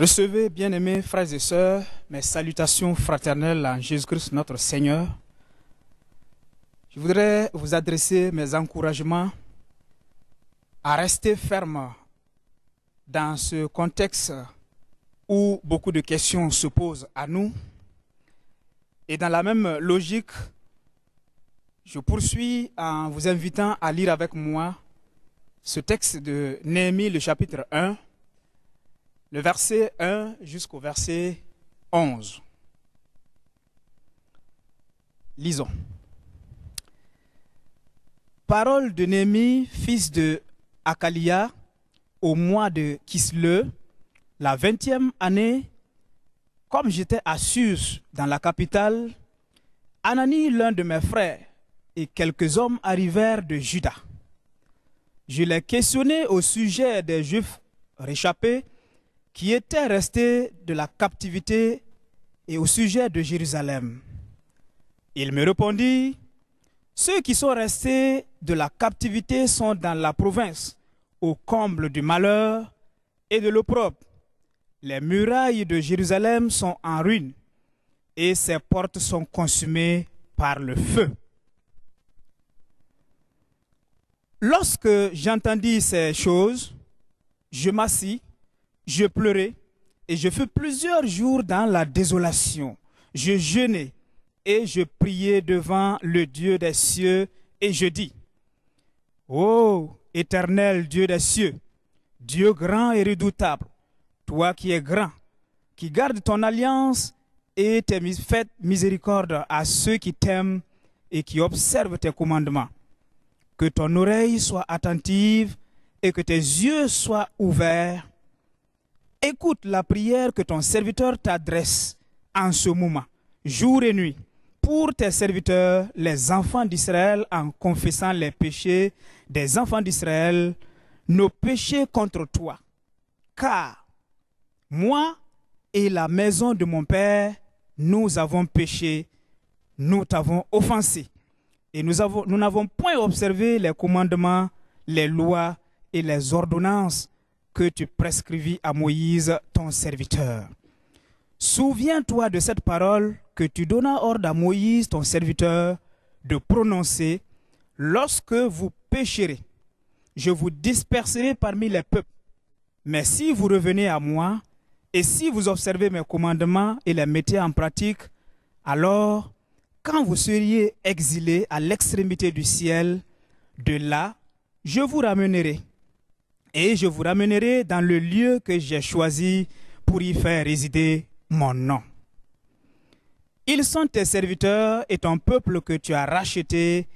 Recevez, bien-aimés frères et sœurs, mes salutations fraternelles en Jésus-Christ notre Seigneur. Je voudrais vous adresser mes encouragements à rester ferme dans ce contexte où beaucoup de questions se posent à nous. Et dans la même logique, je poursuis en vous invitant à lire avec moi ce texte de Néhémie, le chapitre 1, le verset 1 jusqu'au verset 11. Lisons. Parole de Néhémie, fils de Hakalia, au mois de Kisleu, la 20e année, comme j'étais à Suse, dans la capitale, Anani, l'un de mes frères, et quelques hommes arrivèrent de Juda. Je les questionnai au sujet des Juifs réchappés qui étaient restés de la captivité et au sujet de Jérusalem. Il me répondit, ceux qui sont restés de la captivité sont dans la province, au comble du malheur et de l'opprobre. Les murailles de Jérusalem sont en ruine et ses portes sont consumées par le feu. Lorsque j'entendis ces choses, je m'assis, je pleurais et je fus plusieurs jours dans la désolation. Je jeûnais et je priais devant le Dieu des cieux et je dis, ô éternel Dieu des cieux, Dieu grand et redoutable, toi qui es grand, qui gardes ton alliance et fais miséricorde à ceux qui t'aiment et qui observent tes commandements. Que ton oreille soit attentive et que tes yeux soient ouverts. Écoute la prière que ton serviteur t'adresse en ce moment, jour et nuit, pour tes serviteurs, les enfants d'Israël, en confessant les péchés des enfants d'Israël, nos péchés contre toi. Car moi et la maison de mon Père, nous avons péché, nous t'avons offensé. Et nous n'avons point observé les commandements, les lois et les ordonnances que tu prescrivis à Moïse, ton serviteur. Souviens-toi de cette parole que tu donnas ordre à Moïse, ton serviteur, de prononcer. Lorsque vous pécherez, je vous disperserai parmi les peuples. Mais si vous revenez à moi, et si vous observez mes commandements et les mettez en pratique, alors, quand vous seriez exilés à l'extrémité du ciel, de là, je vous ramènerai. Et je vous ramènerai dans le lieu que j'ai choisi pour y faire résider mon nom. Ils sont tes serviteurs et ton peuple que tu as racheté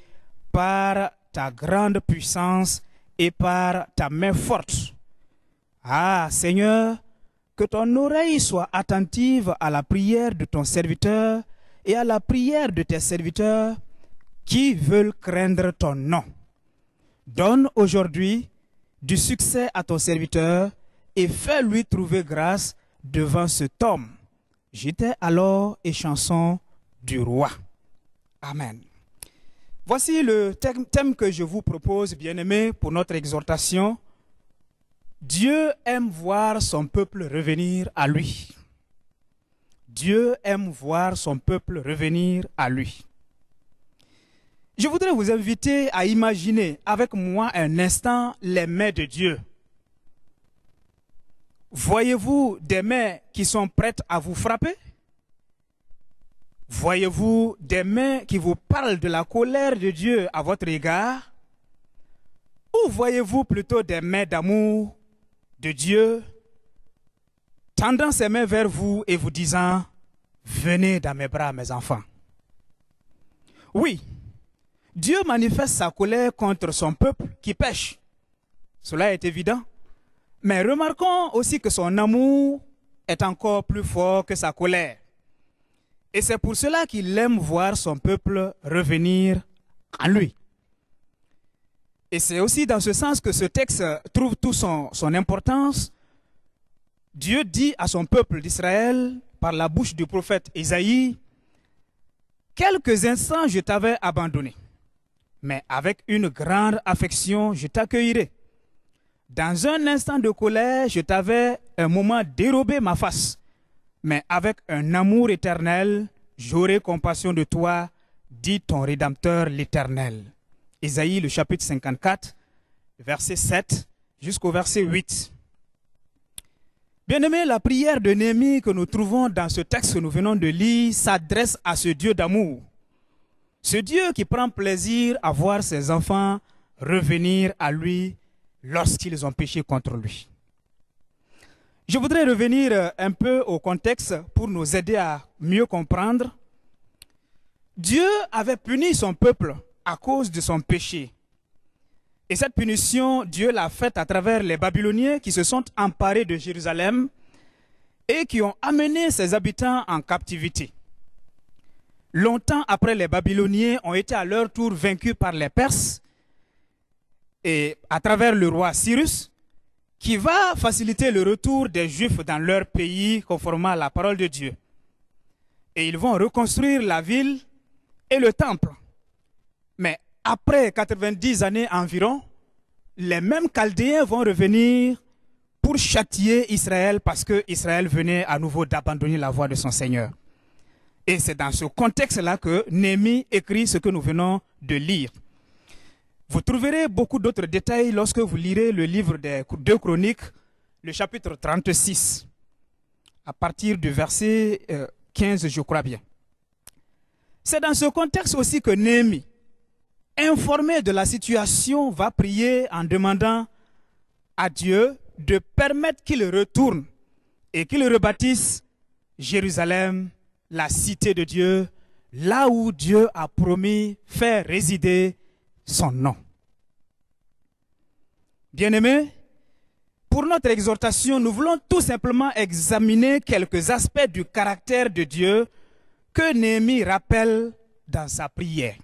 par ta grande puissance et par ta main forte. Ah, Seigneur, que ton oreille soit attentive à la prière de ton serviteur et à la prière de tes serviteurs qui veulent craindre ton nom. Donne aujourd'hui du succès à ton serviteur et fais-lui trouver grâce devant cet homme. J'étais alors et chanson du roi. Amen. Voici le thème que je vous propose, bien-aimés, pour notre exhortation. Dieu aime voir son peuple revenir à lui. Dieu aime voir son peuple revenir à lui. Je voudrais vous inviter à imaginer avec moi un instant les mains de Dieu. Voyez-vous des mains qui sont prêtes à vous frapper? Voyez-vous des mains qui vous parlent de la colère de Dieu à votre égard? Ou voyez-vous plutôt des mains d'amour de Dieu tendant ses mains vers vous et vous disant « Venez dans mes bras, mes enfants ». Oui, Dieu manifeste sa colère contre son peuple qui pêche. Cela est évident. Mais remarquons aussi que son amour est encore plus fort que sa colère. Et c'est pour cela qu'il aime voir son peuple revenir en lui. Et c'est aussi dans ce sens que ce texte trouve toute son importance. Dieu dit à son peuple d'Israël, par la bouche du prophète Isaïe, « Quelques instants je t'avais abandonné, mais avec une grande affection je t'accueillerai. Dans un instant de colère, je t'avais un moment dérobé ma face, mais avec un amour éternel, j'aurai compassion de toi, dit ton Rédempteur l'Éternel. Ésaïe, le chapitre 54, verset 7 jusqu'au verset 8. Bien-aimés, la prière de Néhémie que nous trouvons dans ce texte que nous venons de lire s'adresse à ce Dieu d'amour. Ce Dieu qui prend plaisir à voir ses enfants revenir à lui lorsqu'ils ont péché contre lui. Je voudrais revenir un peu au contexte pour nous aider à mieux comprendre. Dieu avait puni son peuple à cause de son péché. Et cette punition, Dieu l'a faite à travers les Babyloniens qui se sont emparés de Jérusalem et qui ont amené ses habitants en captivité. Longtemps après, les Babyloniens ont été à leur tour vaincus par les Perses et à travers le roi Cyrus, qui va faciliter le retour des Juifs dans leur pays conformément à la parole de Dieu. Et ils vont reconstruire la ville et le temple. Mais après 90 années environ, les mêmes Chaldéens vont revenir pour châtier Israël parce que Israël venait à nouveau d'abandonner la voie de son Seigneur. Et c'est dans ce contexte-là que Néhémie écrit ce que nous venons de lire. Vous trouverez beaucoup d'autres détails lorsque vous lirez le livre des 2 Chroniques, le chapitre 36, à partir du verset 15, je crois bien. C'est dans ce contexte aussi que Néhémie, informé de la situation, va prier en demandant à Dieu de permettre qu'il retourne et qu'il rebâtisse Jérusalem, la cité de Dieu, là où Dieu a promis faire résider son nom. Bien-aimés, pour notre exhortation, nous voulons tout simplement examiner quelques aspects du caractère de Dieu que Néhémie rappelle dans sa prière.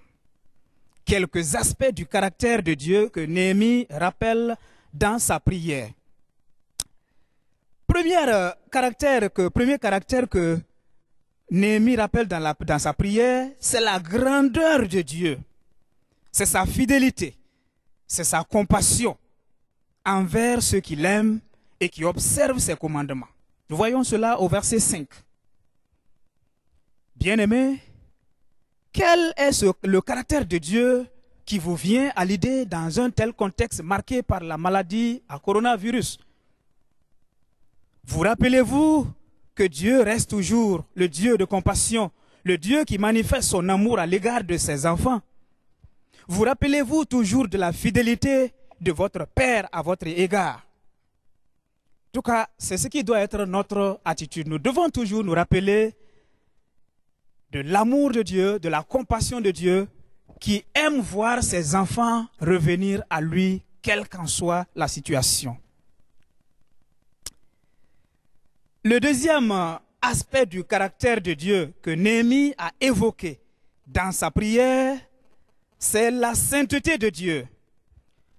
Quelques aspects du caractère de Dieu que Néhémie rappelle dans sa prière. Premier caractère que Néhémie rappelle dans sa prière, c'est la grandeur de Dieu. C'est sa fidélité, c'est sa compassion envers ceux qui l'aiment et qui observent ses commandements. Nous voyons cela au verset 5. Bien-aimés, quel est le caractère de Dieu qui vous vient à l'idée dans un tel contexte marqué par la maladie à coronavirus? Vous rappelez-vous que Dieu reste toujours le Dieu de compassion, le Dieu qui manifeste son amour à l'égard de ses enfants? Vous rappelez-vous toujours de la fidélité de votre Père à votre égard? En tout cas, c'est ce qui doit être notre attitude. Nous devons toujours nous rappeler de l'amour de Dieu, de la compassion de Dieu, qui aime voir ses enfants revenir à lui, quelle qu'en soit la situation. Le deuxième aspect du caractère de Dieu que Néhémie a évoqué dans sa prière, c'est la sainteté de Dieu.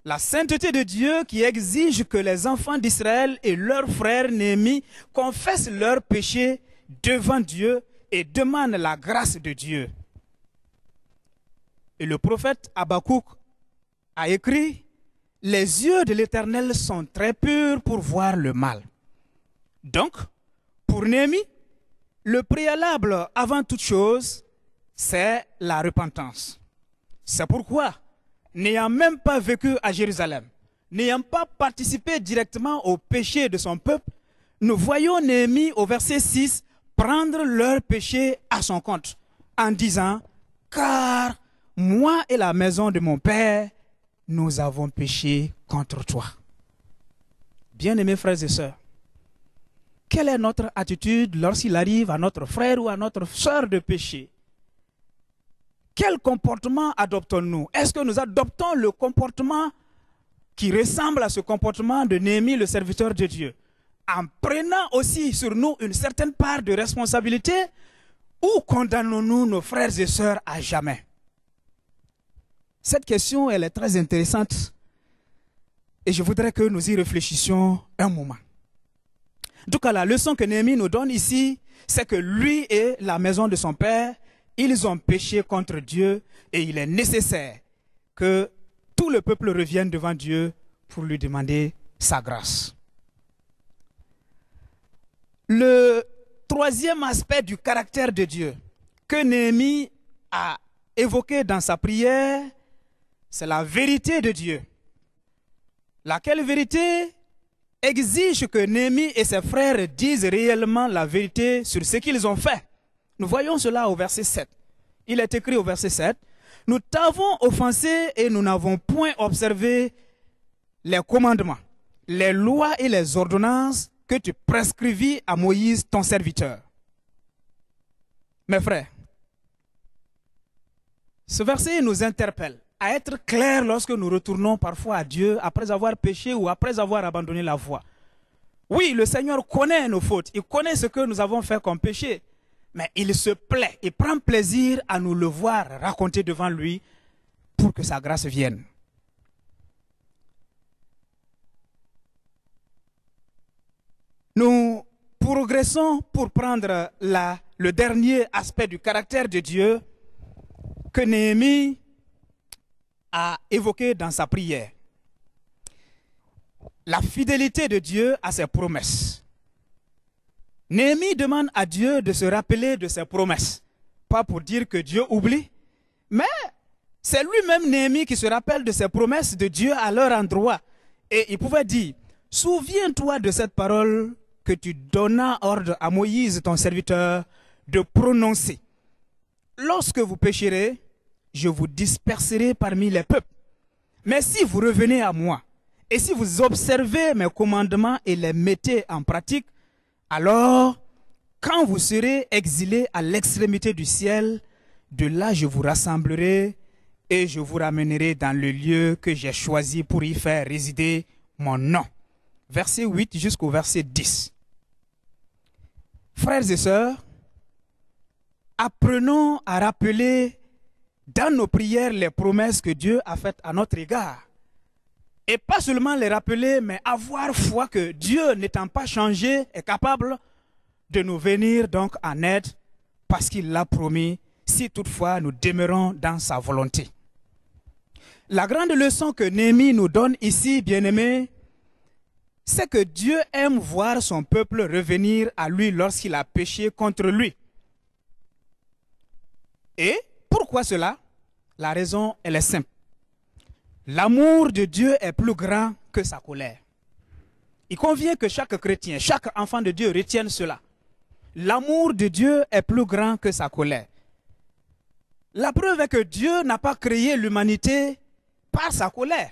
La sainteté de Dieu qui exige que les enfants d'Israël et leurs frères Néhémie confessent leurs péchés devant Dieu et demandent la grâce de Dieu. Et le prophète Habakkuk a écrit « Les yeux de l'Éternel sont très purs pour voir le mal ». Donc, pour Néhémie, le préalable avant toute chose, c'est la repentance. C'est pourquoi, n'ayant même pas vécu à Jérusalem, n'ayant pas participé directement au péché de son peuple, nous voyons Néhémie au verset 6 prendre leur péché à son compte en disant « Car moi et la maison de mon père, nous avons péché contre toi. » Bien-aimés frères et sœurs, quelle est notre attitude lorsqu'il arrive à notre frère ou à notre sœur de péché? Quel comportement adoptons-nous? Est-ce que nous adoptons le comportement qui ressemble à ce comportement de Néhémie, le serviteur de Dieu, en prenant aussi sur nous une certaine part de responsabilité, ou condamnons-nous nos frères et sœurs à jamais? Cette question, elle est très intéressante et je voudrais que nous y réfléchissions un moment. En tout cas, la leçon que Néhémie nous donne ici, c'est que lui et la maison de son père, ils ont péché contre Dieu et il est nécessaire que tout le peuple revienne devant Dieu pour lui demander sa grâce. Le troisième aspect du caractère de Dieu que Néhémie a évoqué dans sa prière, c'est la vérité de Dieu. Laquelle vérité exige que Néhémie et ses frères disent réellement la vérité sur ce qu'ils ont fait. Nous voyons cela au verset 7. Il est écrit au verset 7, « Nous t'avons offensé et nous n'avons point observé les commandements, les lois et les ordonnances que tu prescrivis à Moïse, ton serviteur. » Mes frères, ce verset nous interpelle à être clairs lorsque nous retournons parfois à Dieu après avoir péché ou après avoir abandonné la voie. Oui, le Seigneur connaît nos fautes, il connaît ce que nous avons fait comme péché, mais il se plaît, il prend plaisir à nous le voir raconter devant lui pour que sa grâce vienne. Nous progressons pour prendre le dernier aspect du caractère de Dieu que Néhémie a évoqué dans sa prière. La fidélité de Dieu à ses promesses. Néhémie demande à Dieu de se rappeler de ses promesses. Pas pour dire que Dieu oublie, mais c'est lui-même Néhémie qui se rappelle de ses promesses de Dieu à leur endroit. Et il pouvait dire, souviens-toi de cette parole que tu donnas ordre à Moïse, ton serviteur, de prononcer. Lorsque vous pécherez, je vous disperserai parmi les peuples. Mais si vous revenez à moi, et si vous observez mes commandements et les mettez en pratique, alors, quand vous serez exilés à l'extrémité du ciel, de là je vous rassemblerai et je vous ramènerai dans le lieu que j'ai choisi pour y faire résider mon nom. Verset 8 jusqu'au verset 10. Frères et sœurs, apprenons à rappeler dans nos prières les promesses que Dieu a faites à notre égard. Et pas seulement les rappeler, mais avoir foi que Dieu, n'étant pas changé, est capable de nous venir donc en aide parce qu'il l'a promis, si toutefois nous demeurons dans sa volonté. La grande leçon que Néhémie nous donne ici, bien-aimés, c'est que Dieu aime voir son peuple revenir à lui lorsqu'il a péché contre lui. Et pourquoi cela? La raison, elle est simple. L'amour de Dieu est plus grand que sa colère. Il convient que chaque chrétien, chaque enfant de Dieu retienne cela. L'amour de Dieu est plus grand que sa colère. La preuve est que Dieu n'a pas créé l'humanité par sa colère.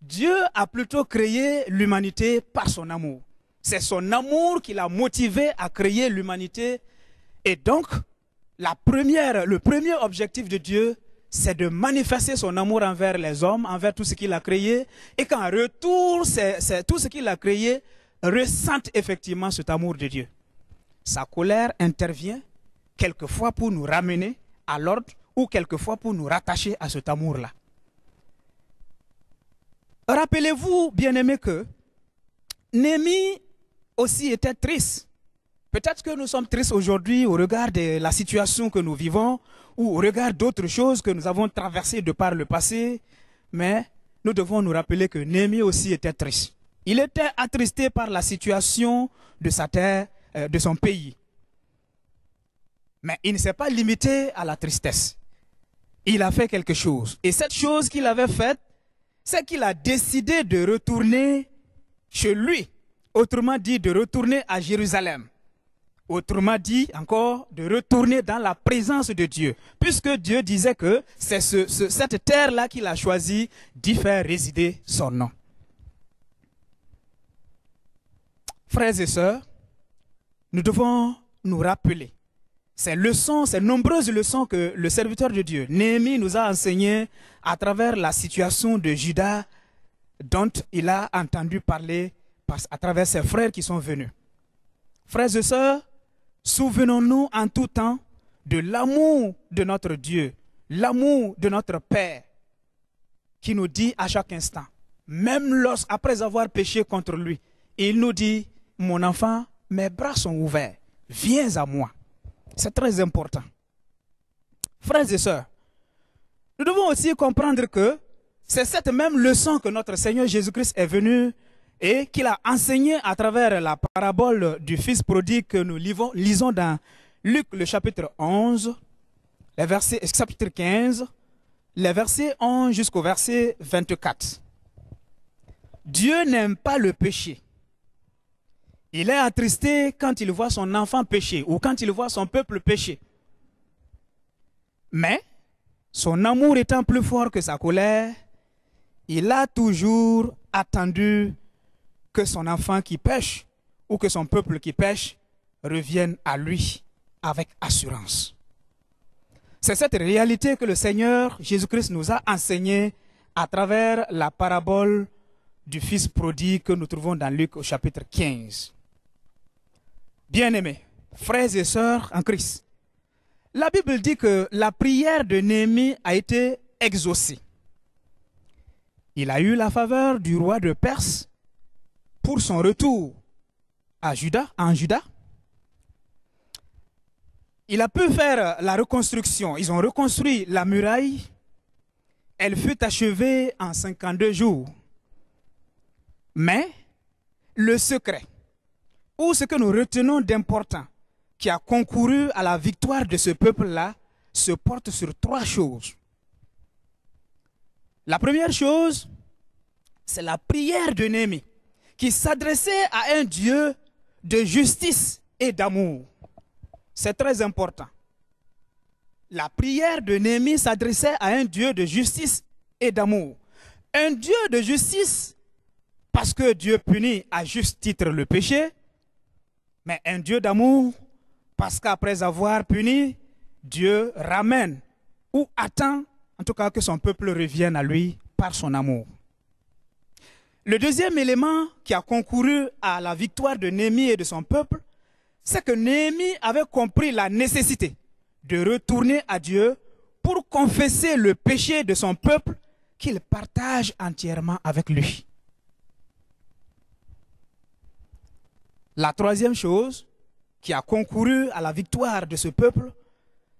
Dieu a plutôt créé l'humanité par son amour. C'est son amour qui l'a motivé à créer l'humanité. Et donc, le premier objectif de Dieu, c'est de manifester son amour envers les hommes, envers tout ce qu'il a créé, et qu'en retour, tout ce qu'il a créé ressente effectivement cet amour de Dieu. Sa colère intervient quelquefois pour nous ramener à l'ordre ou quelquefois pour nous rattacher à cet amour-là. Rappelez-vous, bien-aimés, que Néhémie aussi était triste. Peut-être que nous sommes tristes aujourd'hui au regard de la situation que nous vivons ou au regard d'autres choses que nous avons traversées de par le passé, mais nous devons nous rappeler que Néhémie aussi était triste. Il était attristé par la situation de sa terre, de son pays. Mais il ne s'est pas limité à la tristesse. Il a fait quelque chose. Et cette chose qu'il avait faite, c'est qu'il a décidé de retourner chez lui. Autrement dit, de retourner à Jérusalem. Autrement dit, encore, de retourner dans la présence de Dieu. Puisque Dieu disait que c'est cette terre-là qu'il a choisi d'y faire résider son nom. Frères et sœurs, nous devons nous rappeler ces leçons, ces nombreuses leçons que le serviteur de Dieu, Néhémie, nous a enseignées à travers la situation de Juda dont il a entendu parler à travers ses frères qui sont venus. Frères et sœurs, souvenons-nous en tout temps de l'amour de notre Dieu, l'amour de notre Père qui nous dit à chaque instant, même après avoir péché contre lui, il nous dit, mon enfant, mes bras sont ouverts, viens à moi. C'est très important. Frères et sœurs, nous devons aussi comprendre que c'est cette même leçon que notre Seigneur Jésus-Christ est venu et qu'il a enseigné à travers la parabole du fils prodigue que nous lisons dans Luc le chapitre 11, les versets, chapitre 15, les versets 11 jusqu'au verset 24. Dieu n'aime pas le péché. Il est attristé quand il voit son enfant pécher ou quand il voit son peuple pécher. Mais, son amour étant plus fort que sa colère, il a toujours attendu que son enfant qui pêche ou que son peuple qui pêche revienne à lui avec assurance. C'est cette réalité que le Seigneur Jésus-Christ nous a enseignée à travers la parabole du fils prodigue que nous trouvons dans Luc au chapitre 15. Bien-aimés, frères et sœurs en Christ, la Bible dit que la prière de Néhémie a été exaucée. Il a eu la faveur du roi de Perse pour son retour en Juda. Il a pu faire la reconstruction. Ils ont reconstruit la muraille. Elle fut achevée en 52 jours. Mais le secret, ou ce que nous retenons d'important, qui a concouru à la victoire de ce peuple-là, se porte sur 3 choses. La première chose, c'est la prière de Néhémie, qui s'adressait à un Dieu de justice et d'amour. C'est très important. La prière de Néhémie s'adressait à un Dieu de justice et d'amour. Un Dieu de justice parce que Dieu punit à juste titre le péché, mais un Dieu d'amour parce qu'après avoir puni, Dieu ramène ou attend en tout cas que son peuple revienne à lui par son amour. Le deuxième élément qui a concouru à la victoire de Néhémie et de son peuple, c'est que Néhémie avait compris la nécessité de retourner à Dieu pour confesser le péché de son peuple qu'il partage entièrement avec lui. La troisième chose qui a concouru à la victoire de ce peuple,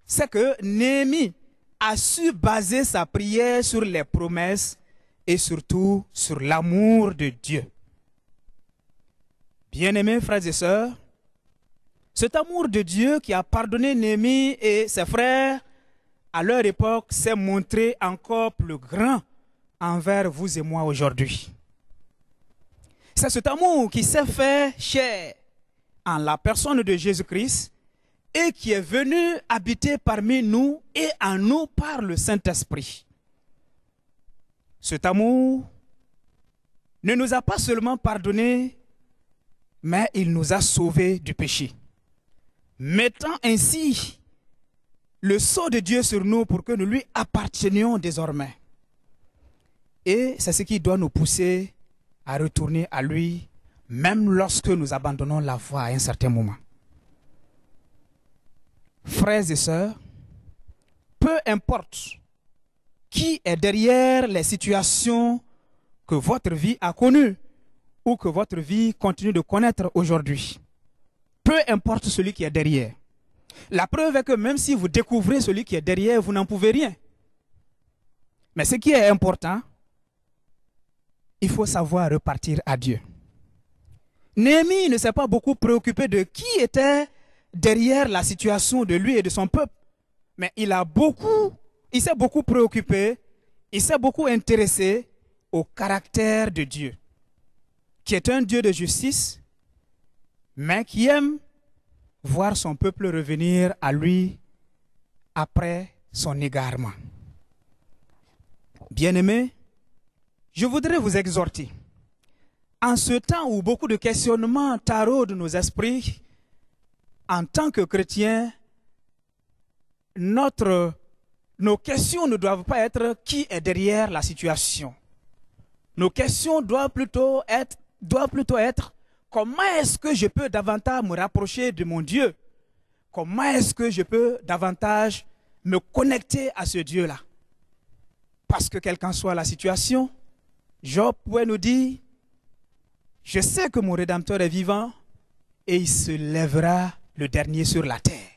c'est que Néhémie a su baser sa prière sur les promesses et surtout sur l'amour de Dieu. Bien-aimés frères et sœurs, cet amour de Dieu qui a pardonné Néhémie et ses frères à leur époque s'est montré encore plus grand envers vous et moi aujourd'hui. C'est cet amour qui s'est fait chair en la personne de Jésus-Christ et qui est venu habiter parmi nous et en nous par le Saint-Esprit. Cet amour ne nous a pas seulement pardonné, mais il nous a sauvés du péché, mettant ainsi le sceau de Dieu sur nous pour que nous lui appartenions désormais. Et c'est ce qui doit nous pousser à retourner à lui, même lorsque nous abandonnons la foi à un certain moment. Frères et sœurs, peu importe qui est derrière les situations que votre vie a connues ou que votre vie continue de connaître aujourd'hui, peu importe celui qui est derrière. La preuve est que même si vous découvrez celui qui est derrière, vous n'en pouvez rien. Mais ce qui est important, il faut savoir repartir à Dieu. Néhémie ne s'est pas beaucoup préoccupé de qui était derrière la situation de lui et de son peuple. Mais il s'est beaucoup préoccupé, il s'est beaucoup intéressé au caractère de Dieu, qui est un Dieu de justice, mais qui aime voir son peuple revenir à lui après son égarement. Bien-aimés, je voudrais vous exhorter. En ce temps où beaucoup de questionnements taraudent nos esprits, en tant que chrétiens, nos questions ne doivent pas être qui est derrière la situation. Nos questions doivent plutôt être comment est-ce que je peux davantage me rapprocher de mon Dieu? Comment est-ce que je peux davantage me connecter à ce Dieu-là? Parce que quelle qu'en soit la situation, Job pouvait nous dire, je sais que mon Rédempteur est vivant et il se lèvera le dernier sur la terre.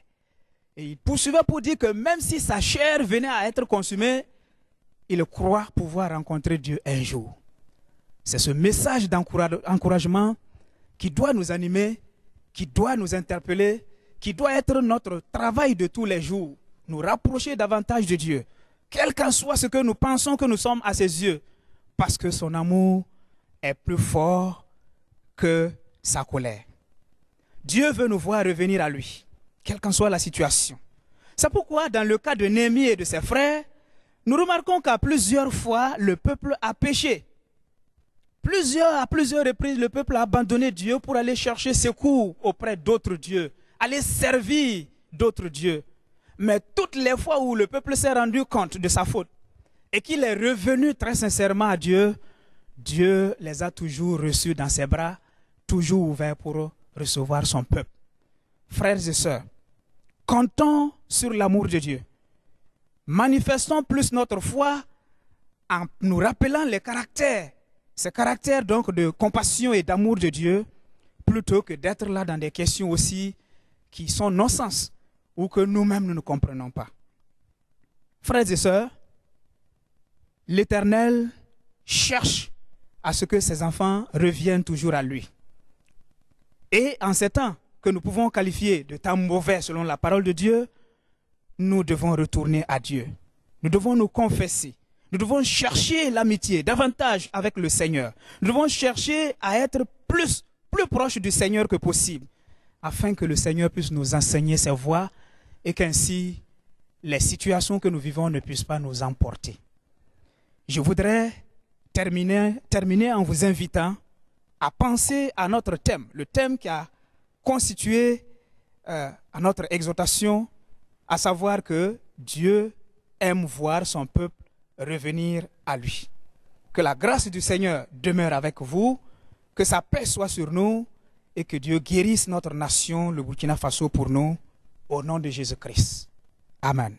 Et il poursuivait pour dire que même si sa chair venait à être consumée, il croit pouvoir rencontrer Dieu un jour. C'est ce message d'encouragement qui doit nous animer, qui doit nous interpeller, qui doit être notre travail de tous les jours, nous rapprocher davantage de Dieu, quel qu'en soit ce que nous pensons que nous sommes à ses yeux, parce que son amour est plus fort que sa colère. Dieu veut nous voir revenir à lui, quelle qu'en soit la situation. C'est pourquoi, dans le cas de Néhémie et de ses frères, nous remarquons qu'à plusieurs fois, le peuple a péché. À plusieurs reprises, le peuple a abandonné Dieu pour aller chercher secours auprès d'autres dieux, aller servir d'autres dieux. Mais toutes les fois où le peuple s'est rendu compte de sa faute et qu'il est revenu très sincèrement à Dieu, Dieu les a toujours reçus dans ses bras, toujours ouverts pour recevoir son peuple. Frères et sœurs, comptons sur l'amour de Dieu. Manifestons plus notre foi en nous rappelant les caractères, ces caractères donc de compassion et d'amour de Dieu, plutôt que d'être là dans des questions aussi qui sont non-sens ou que nous-mêmes nous ne comprenons pas. Frères et sœurs, l'Éternel cherche à ce que ses enfants reviennent toujours à lui. Et en ces temps que nous pouvons qualifier de temps mauvais selon la parole de Dieu, nous devons retourner à Dieu. Nous devons nous confesser. Nous devons chercher l'amitié davantage avec le Seigneur. Nous devons chercher à être plus proche du Seigneur que possible, afin que le Seigneur puisse nous enseigner ses voies et qu'ainsi les situations que nous vivons ne puissent pas nous emporter. Je voudrais terminer en vous invitant à penser à notre thème, le thème qui a constitué à notre exhortation, à savoir que Dieu aime voir son peuple revenir à lui. Que la grâce du Seigneur demeure avec vous, que sa paix soit sur nous et que Dieu guérisse notre nation, le Burkina Faso, pour nous, au nom de Jésus-Christ. Amen.